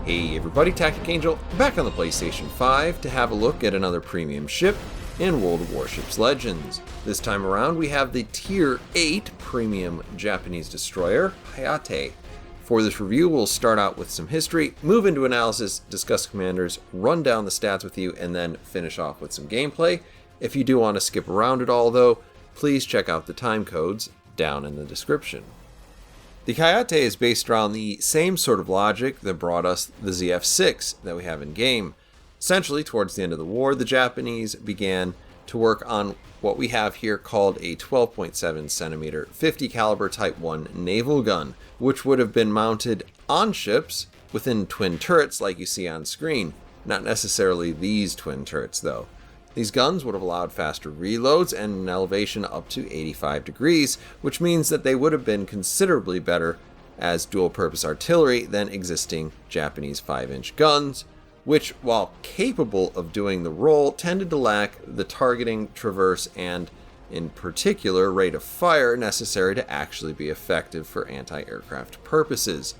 Hey everybody, TacticAngel back on the PlayStation 5 to have a look at another premium ship in World of Warships Legends. This time around we have the Tier 8 premium Japanese destroyer, Hayate. For this review we'll start out with some history, move into analysis, discuss commanders, run down the stats with you, and then finish off with some gameplay. If you do want to skip around it all though, please check out the time codes down in the description. The Hayate is based around the same sort of logic that brought us the ZF-6 that we have in game. Essentially, towards the end of the war, the Japanese began to work on what we have here called a 12.7 centimeter 50 caliber Type 1 naval gun, which would have been mounted on ships within twin turrets like you see on screen. Not necessarily these twin turrets though. These guns would have allowed faster reloads and an elevation up to 85 degrees, which means that they would have been considerably better as dual-purpose artillery than existing Japanese 5-inch guns, which, while capable of doing the role, tended to lack the targeting, traverse, and, in particular, rate of fire necessary to actually be effective for anti-aircraft purposes.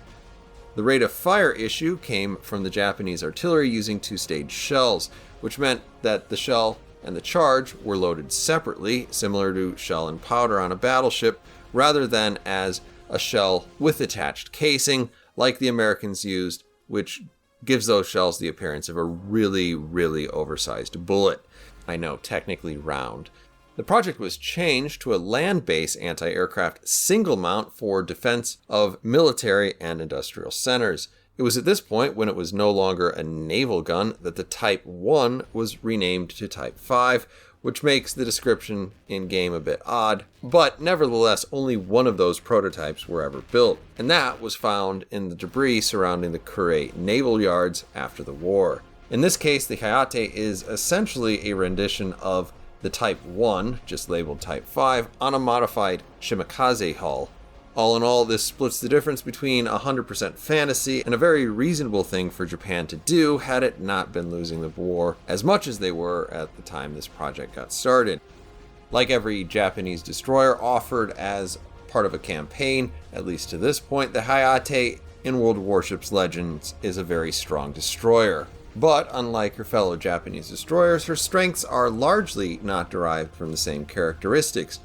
The rate of fire issue came from the Japanese artillery using two-stage shells, which meant that the shell and the charge were loaded separately, similar to shell and powder on a battleship, rather than as a shell with attached casing, like the Americans used, which gives those shells the appearance of a really, really oversized bullet. I know, technically round. The project was changed to a land-based anti-aircraft single mount for defense of military and industrial centers. It was at this point, when it was no longer a naval gun, that the Type 1 was renamed to Type 5, which makes the description in-game a bit odd, but nevertheless only one of those prototypes were ever built, and that was found in the debris surrounding the Kure naval yards after the war. In this case, the Hayate is essentially a rendition of the Type 1, just labeled Type 5, on a modified Shimakaze hull. All in all, this splits the difference between 100% fantasy and a very reasonable thing for Japan to do had it not been losing the war as much as they were at the time this project got started. Like every Japanese destroyer offered as part of a campaign, at least to this point, the Hayate in World of Warships Legends is a very strong destroyer. But unlike her fellow Japanese destroyers, her strengths are largely not derived from the same characteristics.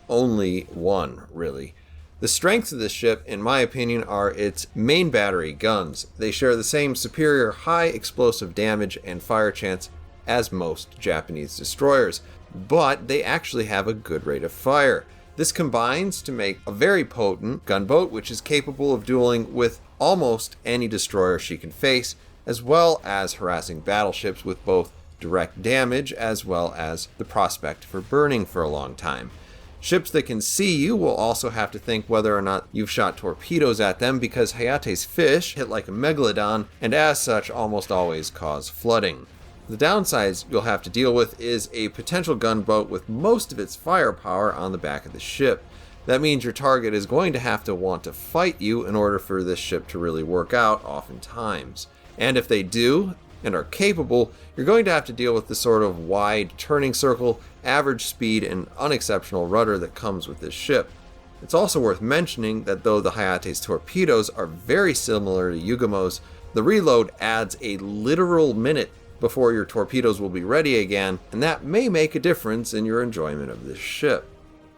Only one, really. The strengths of this ship, in my opinion, are its main battery guns. They share the same superior high explosive damage and fire chance as most Japanese destroyers, but they actually have a good rate of fire. This combines to make a very potent gunboat which is capable of dueling with almost any destroyer she can face, as well as harassing battleships with both direct damage as well as the prospect for burning for a long time. Ships that can see you will also have to think whether or not you've shot torpedoes at them, because Hayate's fish hit like a megalodon and as such almost always cause flooding. The downsides you'll have to deal with is a potential gunboat with most of its firepower on the back of the ship. That means your target is going to have to want to fight you in order for this ship to really work out oftentimes. And if they do, and are capable, you're going to have to deal with the sort of wide turning circle, average speed, and unexceptional rudder that comes with this ship. It's also worth mentioning that though the Hayate's torpedoes are very similar to Yugamo's, the reload adds a literal minute before your torpedoes will be ready again, and that may make a difference in your enjoyment of this ship.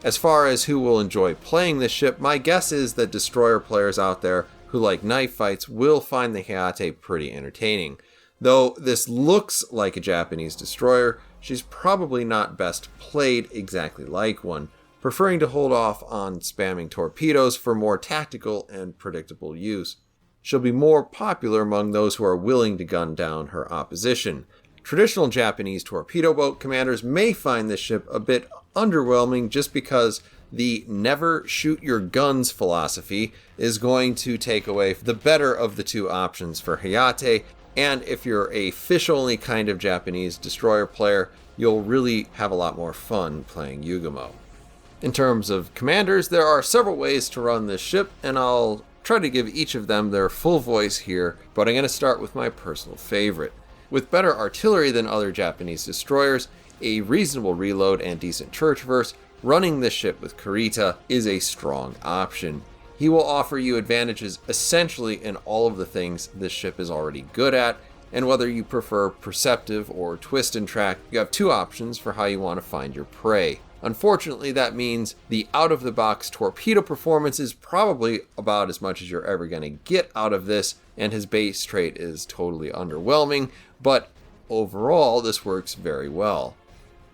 As far as who will enjoy playing this ship, my guess is that destroyer players out there who like knife fights will find the Hayate pretty entertaining. Though this looks like a Japanese destroyer, she's probably not best played exactly like one, preferring to hold off on spamming torpedoes for more tactical and predictable use. She'll be more popular among those who are willing to gun down her opposition. Traditional Japanese torpedo boat commanders may find this ship a bit underwhelming just because the never shoot your guns philosophy is going to take away the better of the two options for Hayate. And if you're a fish-only kind of Japanese destroyer player, you'll really have a lot more fun playing Yugamo. In terms of commanders, there are several ways to run this ship, and I'll try to give each of them their full voice here, but I'm going to start with my personal favorite. With better artillery than other Japanese destroyers, a reasonable reload, and decent turret traverse, running this ship with Kurita is a strong option. He will offer you advantages essentially in all of the things this ship is already good at, and whether you prefer perceptive or twist and track, you have two options for how you want to find your prey. Unfortunately, that means the out-of-the-box torpedo performance is probably about as much as you're ever going to get out of this, and his base trait is totally underwhelming, but overall, this works very well.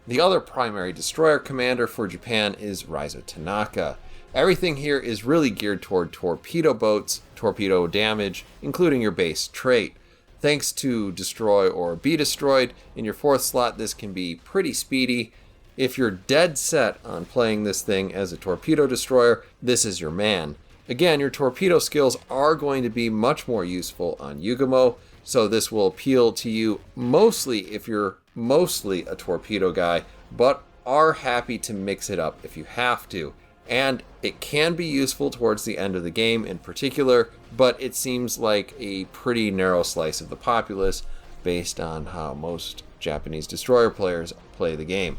The other primary destroyer commander for Japan is Raizo Tanaka. Everything here is really geared toward torpedo boats, torpedo damage, including your base trait. Thanks to destroy or be destroyed, in your fourth slot this can be pretty speedy. If you're dead set on playing this thing as a torpedo destroyer, this is your man. Again, your torpedo skills are going to be much more useful on Yugumo, so this will appeal to you mostly if you're mostly a torpedo guy, but are happy to mix it up if you have to. And it can be useful towards the end of the game in particular, but it seems like a pretty narrow slice of the populace based on how most Japanese destroyer players play the game.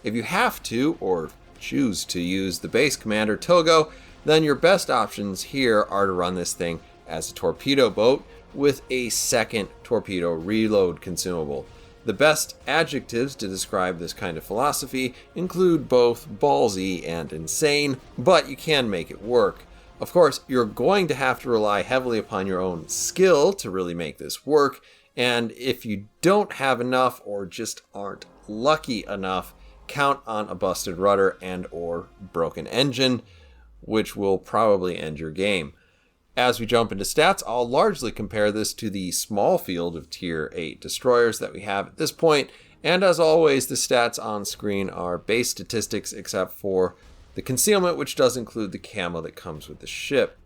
If you have to, or choose to use the base commander Togo, then your best options here are to run this thing as a torpedo boat with a second torpedo reload consumable. The best adjectives to describe this kind of philosophy include both ballsy and insane, but you can make it work. Of course, you're going to have to rely heavily upon your own skill to really make this work, and if you don't have enough or just aren't lucky enough, count on a busted rudder and or broken engine, which will probably end your game. As we jump into stats, I'll largely compare this to the small field of Tier 8 destroyers that we have at this point, and as always, the stats on screen are base statistics except for the concealment, which does include the camo that comes with the ship.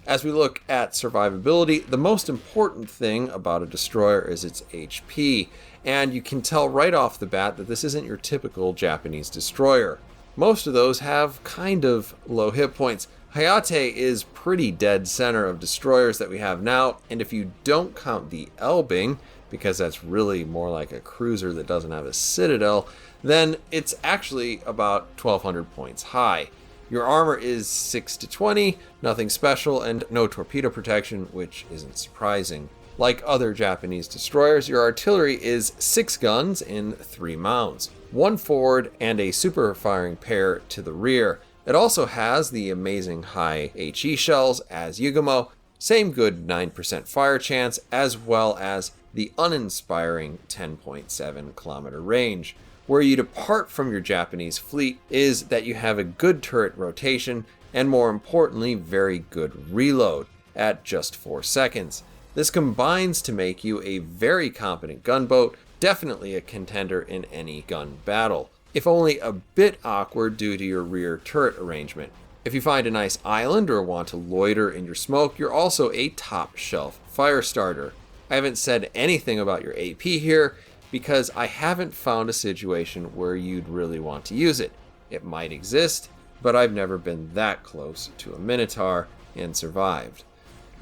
As we look at survivability, the most important thing about a destroyer is its HP, and you can tell right off the bat that this isn't your typical Japanese destroyer. Most of those have kind of low hit points. Hayate is pretty dead center of destroyers that we have now, and if you don't count the Elbing, because that's really more like a cruiser that doesn't have a citadel, then it's actually about 1200 points high. Your armor is 6 to 20, nothing special, and no torpedo protection, which isn't surprising. Like other Japanese destroyers, your artillery is 6 guns in 3 mounts, 1 forward and a super firing pair to the rear. It also has the amazing high HE shells as Yugumo, same good 9% fire chance, as well as the uninspiring 10.7 kilometer range. Where you depart from your Japanese fleet is that you have a good turret rotation and, more importantly, very good reload at just 4 seconds. This combines to make you a very competent gunboat, definitely a contender in any gun battle, if only a bit awkward due to your rear turret arrangement. If you find a nice island or want to loiter in your smoke, you're also a top shelf fire starter. I haven't said anything about your AP here because I haven't found a situation where you'd really want to use it. It might exist, but I've never been that close to a Minotaur and survived.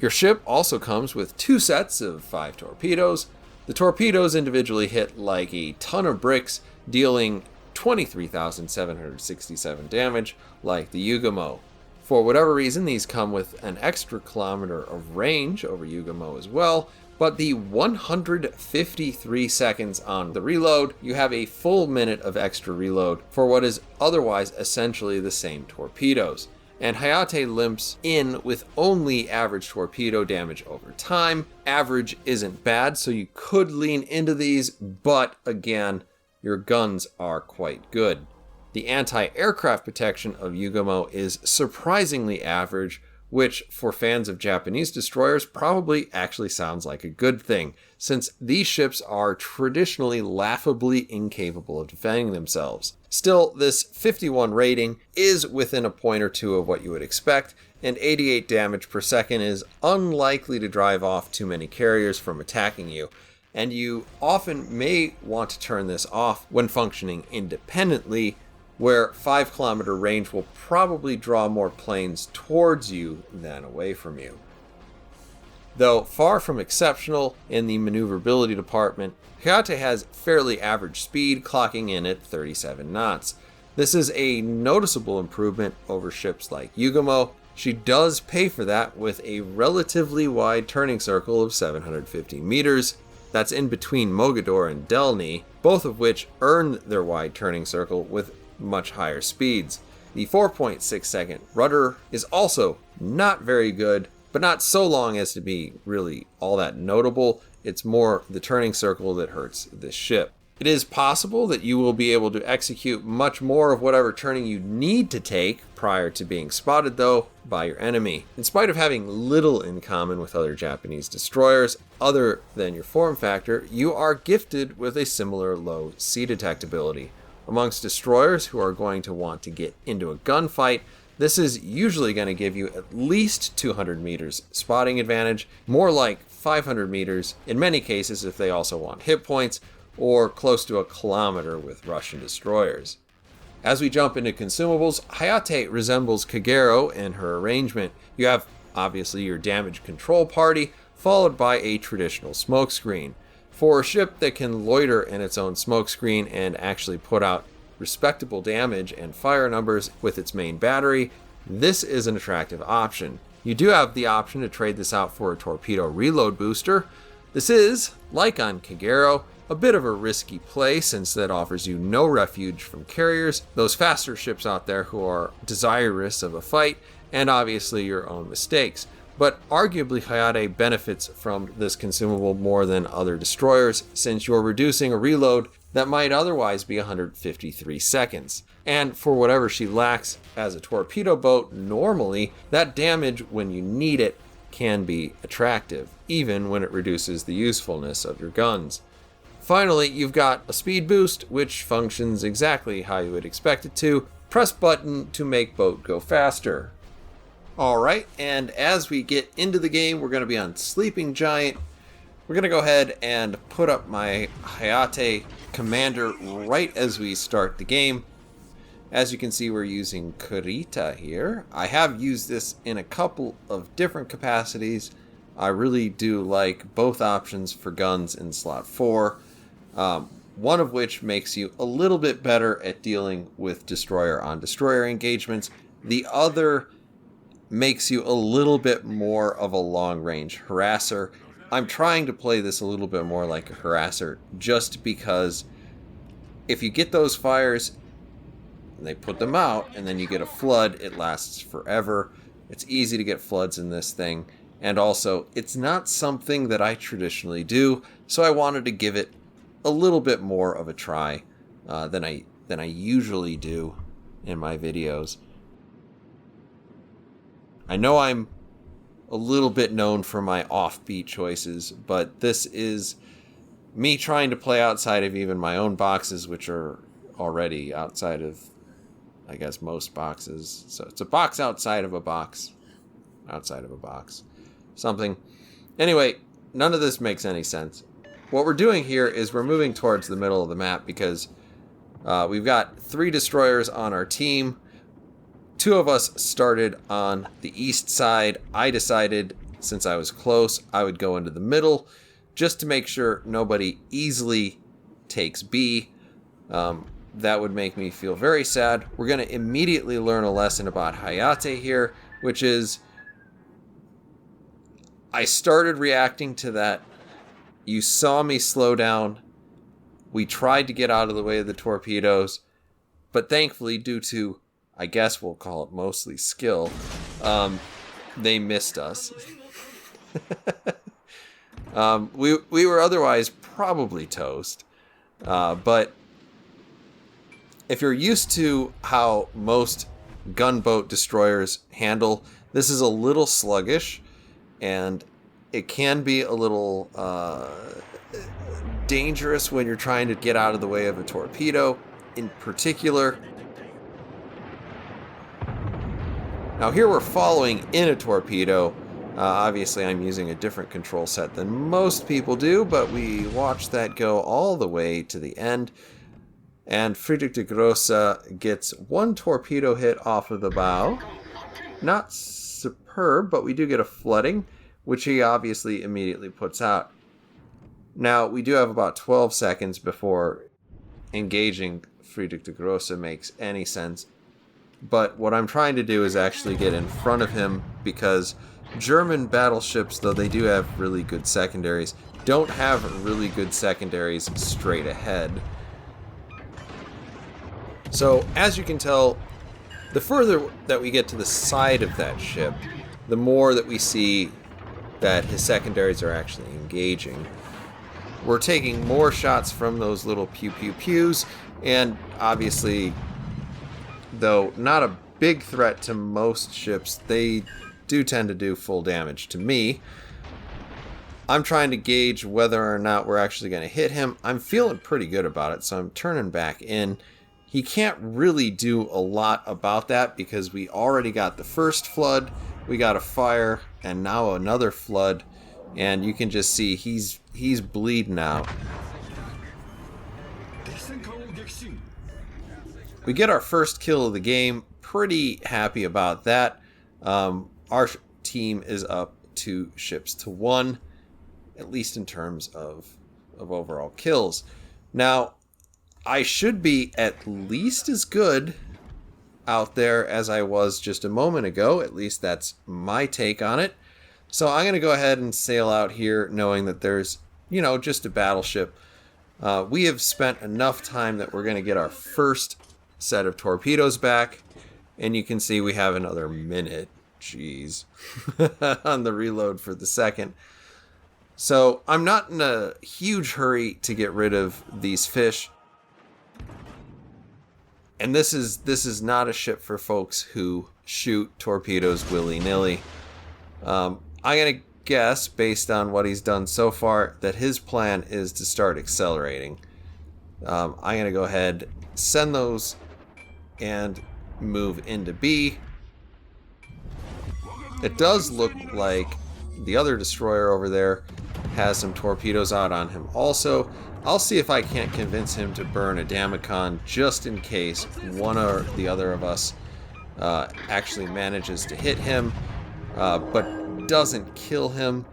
Your ship also comes with 2 sets of 5 torpedoes. The torpedoes individually hit like a ton of bricks, dealing 23,767 damage like the Yugumo. For whatever reason, these come with an extra kilometer of range over Yugumo as well, but the 153 seconds on the reload, you have a full minute of extra reload for what is otherwise essentially the same torpedoes. And Hayate limps in with only average torpedo damage over time. Average isn't bad, so you could lean into these, but again, your guns are quite good. The anti-aircraft protection of Yugumo is surprisingly average, which for fans of Japanese destroyers probably actually sounds like a good thing, since these ships are traditionally laughably incapable of defending themselves. Still, this 51 rating is within a point or two of what you would expect, and 88 damage per second is unlikely to drive off too many carriers from attacking you, and you often may want to turn this off when functioning independently, where 5 kilometer range will probably draw more planes towards you than away from you. Though far from exceptional in the maneuverability department, Hayate has fairly average speed, clocking in at 37 knots. This is a noticeable improvement over ships like Yugumo, She does pay for that with a relatively wide turning circle of 750 meters. That's in between Mogador and Delny, both of which earn their wide turning circle with much higher speeds. The 4.6 second rudder is also not very good, but not so long as to be really all that notable. It's more the turning circle that hurts this ship. It is possible that you will be able to execute much more of whatever turning you need to take prior to being spotted, though, by your enemy. In spite of having little in common with other Japanese destroyers, other than your form factor, you are gifted with a similar low sea detectability. Amongst destroyers who are going to want to get into a gunfight, this is usually going to give you at least 200 meters spotting advantage, more like 500 meters in many cases if they also want hit points, or close to a kilometer with Russian destroyers. As we jump into consumables, Hayate resembles Kagero in her arrangement. You have, obviously, your damage control party, followed by a traditional smokescreen. For a ship that can loiter in its own smokescreen and actually put out respectable damage and fire numbers with its main battery, this is an attractive option. You do have the option to trade this out for a torpedo reload booster. This is, like on Kagero, a bit of a risky play since that offers you no refuge from carriers, those faster ships out there who are desirous of a fight, and obviously your own mistakes. But arguably Hayate benefits from this consumable more than other destroyers since you're reducing a reload that might otherwise be 153 seconds. And for whatever she lacks as a torpedo boat, normally that damage when you need it can be attractive, even when it reduces the usefulness of your guns. Finally, you've got a speed boost, which functions exactly how you would expect it to. Press button to make boat go faster. Alright, and as we get into the game, we're going to be on Sleeping Giant. We're going to go ahead and put up my Hayate commander right as we start the game. As you can see, we're using Kurita here. I have used this in a couple of different capacities. I really do like both options for guns in slot 4. One of which makes you a little bit better at dealing with destroyer-on-destroyer engagements. The other makes you a little bit more of a long-range harasser. I'm trying to play this a little bit more like a harasser just because if you get those fires, and they put them out, and then you get a flood, it lasts forever. It's easy to get floods in this thing. And also, it's not something that I traditionally do, so I wanted to give it a little bit more of a try than I usually do in my videos. I know I'm a little bit known for my offbeat choices, but this is me trying to play outside of even my own boxes, which are already outside of, I guess, most boxes. So it's a box outside of a box. Outside of a box. Something. Anyway, none of this makes any sense. What we're doing here is we're moving towards the middle of the map because we've got 3 destroyers on our team. 2 of us started on the east side. I decided, since I was close, I would go into the middle just to make sure nobody easily takes B. That would make me feel very sad. We're going to immediately learn a lesson about Hayate here, which is I started reacting to that. You saw me slow down. We tried to get out of the way of the torpedoes, but thankfully, due to, I guess we'll call it mostly skill, they missed us. We were otherwise probably toast, but if you're used to how most gunboat destroyers handle, this is a little sluggish, and it can be a little dangerous when you're trying to get out of the way of a torpedo in particular. Now here we're following in a torpedo. Obviously I'm using a different control set than most people do, but we watch that go all the way to the end. And Friedrich de Grosse gets 1 torpedo hit off of the bow. Not superb, but we do get a flooding, which he obviously immediately puts out. Now, we do have about 12 seconds before engaging Friedrich de Grosse makes any sense. but what I'm trying to do is actually get in front of him, because German battleships, though they do have really good secondaries, don't have really good secondaries straight ahead. So, as you can tell, the further that we get to the side of that ship, the more that we see that his secondaries are actually engaging. We're taking more shots from those little pew-pew-pews, and obviously, though not a big threat to most ships, they do tend to do full damage to me. I'm trying to gauge whether or not we're actually going to hit him. I'm feeling pretty good about it, so I'm turning back in. He can't really do a lot about that because we already got the first flood, we got a fire, and now another flood, and you can just see he's bleeding out. We get our first kill of the game. Pretty happy about that. Our team is up 2 ships to 1, at least in terms of overall kills. Now, I should be at least as good out there as I was just a moment ago. At least that's my take on it. So I'm going to go ahead and sail out here knowing that there's, just a battleship. We have spent enough time that we're going to get our first set of torpedoes back. And you can see we have another minute. Jeez. On the reload for the second. So I'm not in a huge hurry to get rid of these fish. And this is not a ship for folks who shoot torpedoes willy-nilly. I'm going to guess, based on what he's done so far, that his plan is to start accelerating. I'm going to go ahead, send those, and move into B. It does look like the other destroyer over there has some torpedoes out on him also. I'll see if I can't convince him to burn a Damacon just in case one or the other of us actually manages to hit him, but doesn't kill him.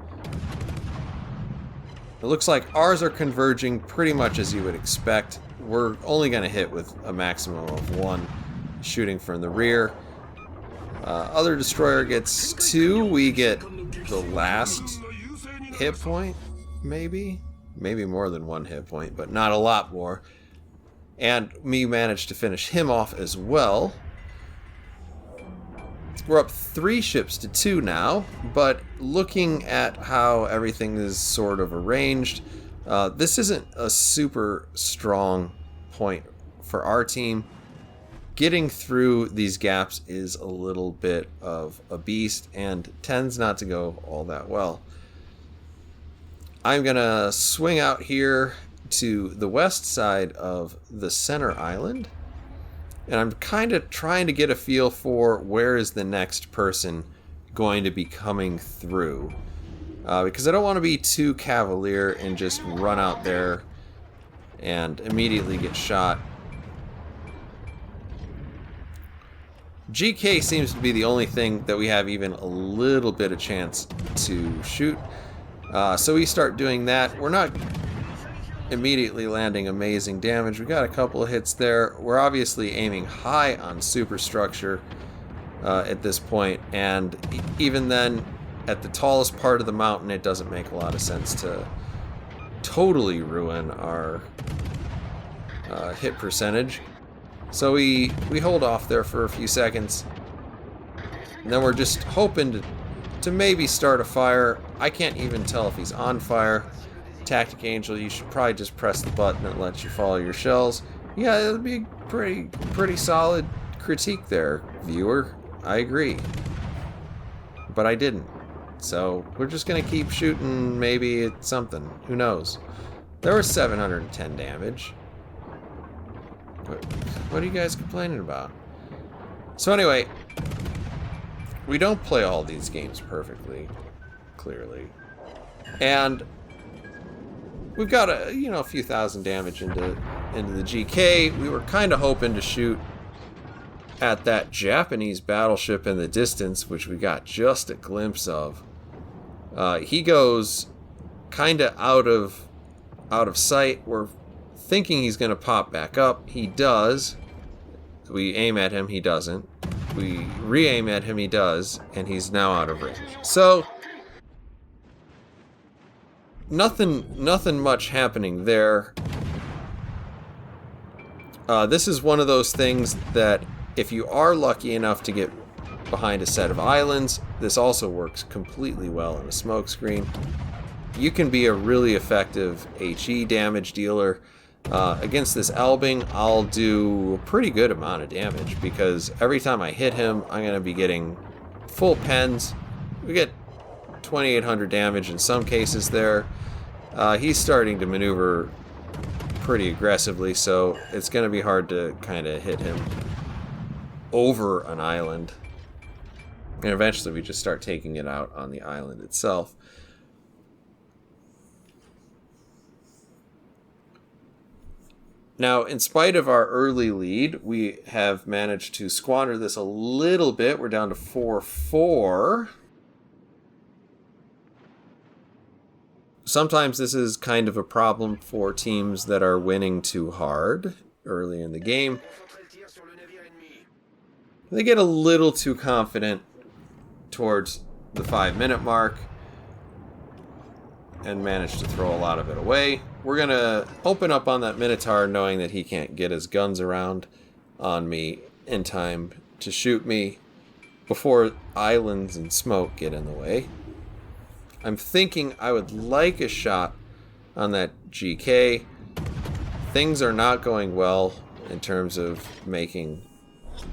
It looks like ours are converging pretty much as you would expect. We're only going to hit with a maximum of 1 shooting from the rear. Other destroyer gets 2. We get the last hit point, maybe more than 1 hit point, but not a lot more. And me managed to finish him off as well. We're up 3 ships to 2 now, but looking at how everything is sort of arranged, this isn't a super strong point for our team. Getting through these gaps is a little bit of a beast and tends not to go all that well. I'm going to swing out here to the west side of the center island. And I'm kind of trying to get a feel for where is the next person going to be coming through. Because I don't want to be too cavalier and just run out there and immediately get shot. GK seems to be the only thing that we have even a little bit of chance to shoot. So we start doing that. We're not immediately landing amazing damage. We got a couple of hits there. We're obviously aiming high on superstructure at this point, and even then, at the tallest part of the mountain, it doesn't make a lot of sense to totally ruin our hit percentage. So we hold off there for a few seconds, and then we're just hoping to maybe start a fire. I can't even tell if he's on fire. TacticAngel, you should probably just press the button that lets you follow your shells. Yeah, it would be pretty solid critique there, viewer. I agree. But I didn't. So we're just gonna keep shooting. Maybe it's something. Who knows? There was 710 damage. What are you guys complaining about? So anyway, we don't play all these games perfectly, clearly. And we've got a few thousand damage into the GK. We were kind of hoping to shoot at that Japanese battleship in the distance, which we got just a glimpse of. He goes kind of out of sight. We're thinking he's going to pop back up. He does. We aim at him, he doesn't. We re-aim at him, he does, and he's now out of range. So, nothing much happening there. This is one of those things that if you are lucky enough to get behind a set of islands, this also works completely well in a smoke screen. You can be a really effective HE damage dealer. Against this Elbing, I'll do a pretty good amount of damage because every time I hit him, I'm going to be getting full pens. We get 2,800 damage in some cases there. He's starting to maneuver pretty aggressively, so it's going to be hard to kind of hit him over an island. And eventually we just start taking it out on the island itself. Now, in spite of our early lead, we have managed to squander this a little bit. We're down to 4-4. Sometimes this is kind of a problem for teams that are winning too hard early in the game. They get a little too confident towards the 5-minute mark and manage to throw a lot of it away. We're going to open up on that Minotaur knowing that he can't get his guns around on me in time to shoot me before islands and smoke get in the way. I'm thinking I would like a shot on that GK. Things are not going well in terms of making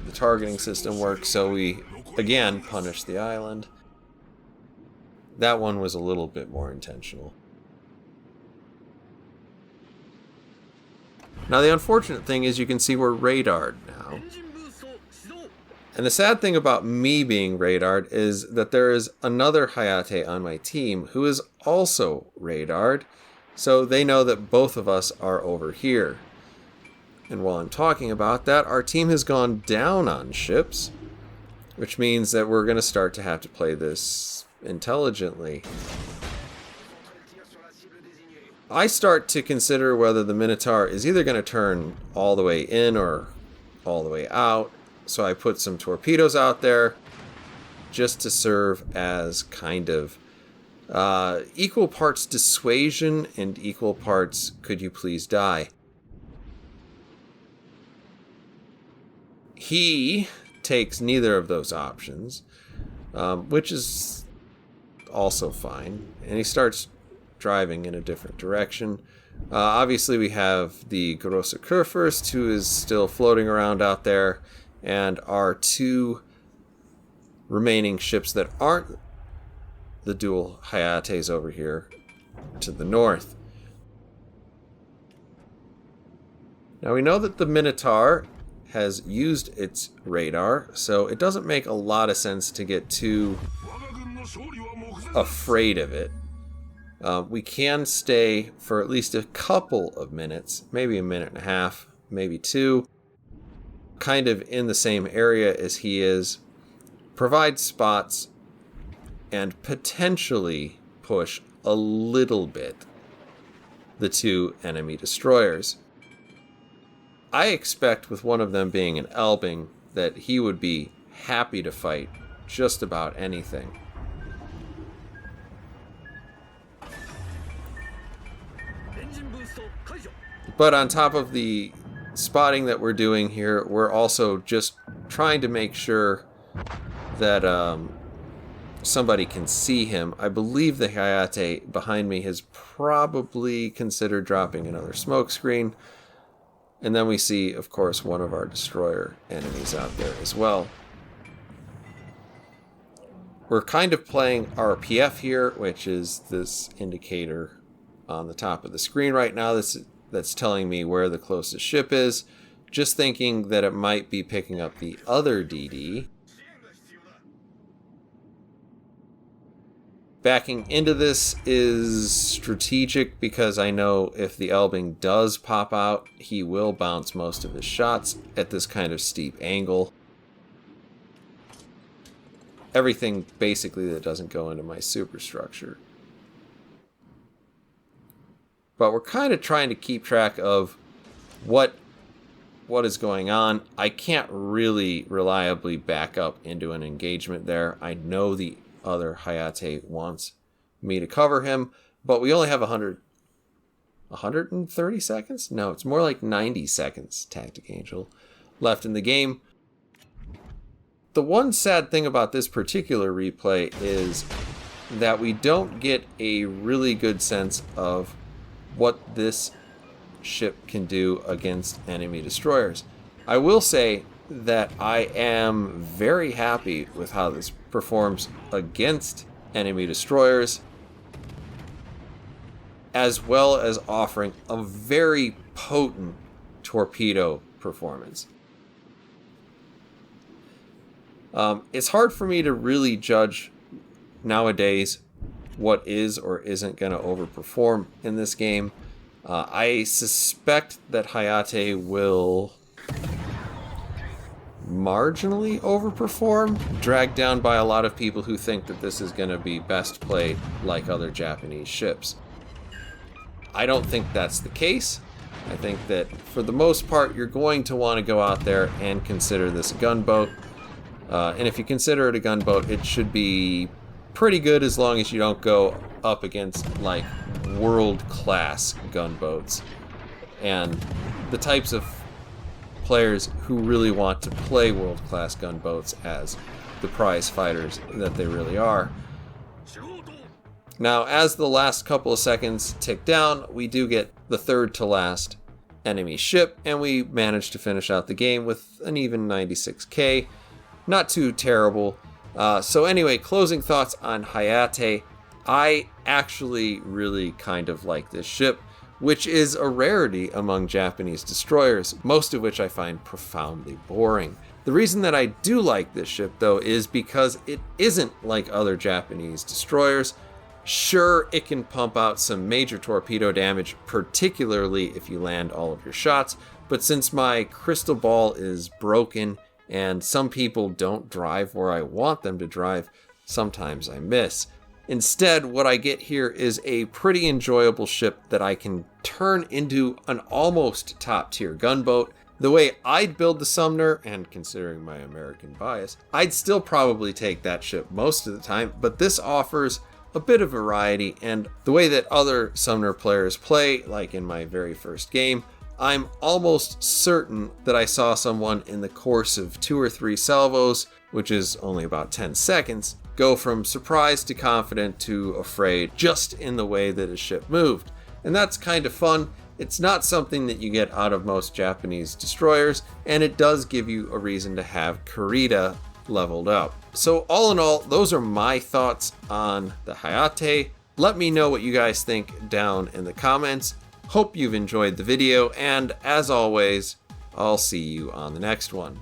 the targeting system work, so we again punish the island. That one was a little bit more intentional. Now the unfortunate thing is you can see we're radared now. And the sad thing about me being radared is that there is another Hayate on my team who is also radared, so they know that both of us are over here. And while I'm talking about that, our team has gone down on ships, which means that we're going to start to have to play this intelligently. I start to consider whether the Minotaur is either going to turn all the way in or all the way out. So I put some torpedoes out there just to serve as kind of equal parts dissuasion and equal parts could you please die. He takes neither of those options, which is also fine. And he starts driving in a different direction. Obviously we have the Grosse Kurfürst, who is still floating around out there, and our two remaining ships that aren't the dual Hayates over here to the north. Now we know that the Minotaur has used its radar, so it doesn't make a lot of sense to get too afraid of it. We can stay for at least a couple of minutes, maybe a minute and a half, maybe two, kind of in the same area as he is, provide spots, and potentially push a little bit the two enemy destroyers. I expect with one of them being an Elbing that he would be happy to fight just about anything. But on top of the spotting that we're doing here, we're also just trying to make sure that somebody can see him. I believe the Hayate behind me has probably considered dropping another smoke screen. And then we see, of course, one of our destroyer enemies out there as well. We're kind of playing RPF here, which is this indicator on the top of the screen right now. That's telling me where the closest ship is. Just thinking that it might be picking up the other DD. Backing into this is strategic because I know if the Elbing does pop out, he will bounce most of his shots at this kind of steep angle. Everything basically that doesn't go into my superstructure. But we're kind of trying to keep track of what what is going on. I can't really reliably back up into an engagement there. I know the other Hayate wants me to cover him, but we only have 130 seconds? No, it's more like 90 seconds, TacticAngel, left in the game. The one sad thing about this particular replay is that we don't get a really good sense of what this ship can do against enemy destroyers. I will say that I am very happy with how this performs against enemy destroyers, as well as offering a very potent torpedo performance. It's hard for me to really judge nowadays what is or isn't going to overperform in this game. I suspect that Hayate will marginally overperform, dragged down by a lot of people who think that this is going to be best played like other Japanese ships. I don't think that's the case. I think that for the most part, you're going to want to go out there and consider this a gunboat. And if you consider it a gunboat, it should be pretty good as long as you don't go up against like world-class gunboats and the types of players who really want to play world-class gunboats as the prize fighters that they really are. Now, as the last couple of seconds tick down, we do get the third to last enemy ship, and we manage to finish out the game with an even 96k. Not too terrible. So anyway, closing thoughts on Hayate. I actually really kind of like this ship, which is a rarity among Japanese destroyers, most of which I find profoundly boring. The reason that I do like this ship, though, is because it isn't like other Japanese destroyers. Sure, it can pump out some major torpedo damage, particularly if you land all of your shots, but since my crystal ball is broken and some people don't drive where I want them to drive, sometimes I miss. Instead, what I get here is a pretty enjoyable ship that I can turn into an almost top-tier gunboat. The way I'd build the Sumner, and considering my American bias, I'd still probably take that ship most of the time, but this offers a bit of variety, and the way that other Sumner players play, like in my very first game, I'm almost certain that I saw someone in the course of 2 or 3 salvos, which is only about 10 seconds, go from surprised to confident to afraid just in the way that his ship moved. And that's kind of fun. It's not something that you get out of most Japanese destroyers, and it does give you a reason to have Kurita leveled up. So all in all, those are my thoughts on the Hayate. Let me know what you guys think down in the comments. Hope you've enjoyed the video, and as always, I'll see you on the next one.